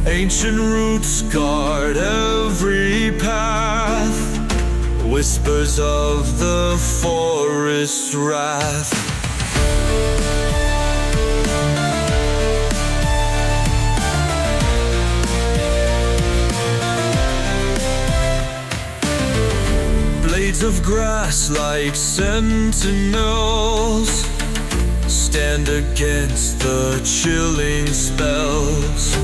Ancient roots guard every path, whispers of the forest's wrath. Blades of grass like sentinels stand against the chilling spells.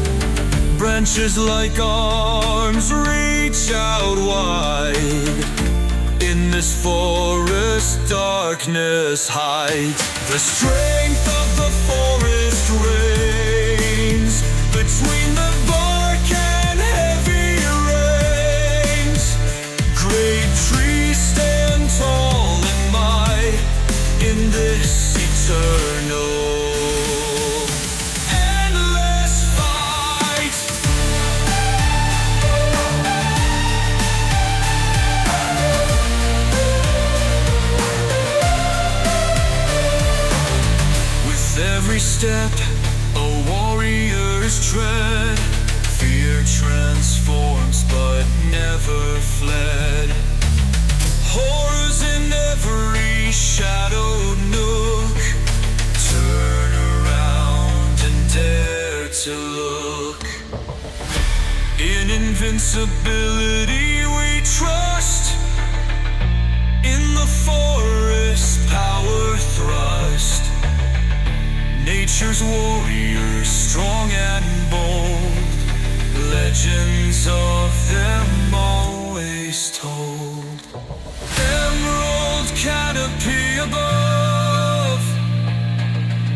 Branches like arms reach out wide. In this forest darkness hides. The strength of the forest reigns between the bark and heavy rains. Great trees stand tall in might in this eternal step, a warrior's tread. Fear transforms but never fled. Horrors in every shadowed nook. Turn around and dare to look. In invincibility we trust. In the forest power thrust. Nature's warriors, strong and bold. Legends of them always told. Emerald canopy above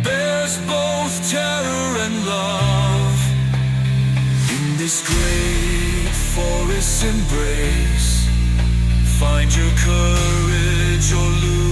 bears both terror and love. In this great forest's embrace, find your courage or lose.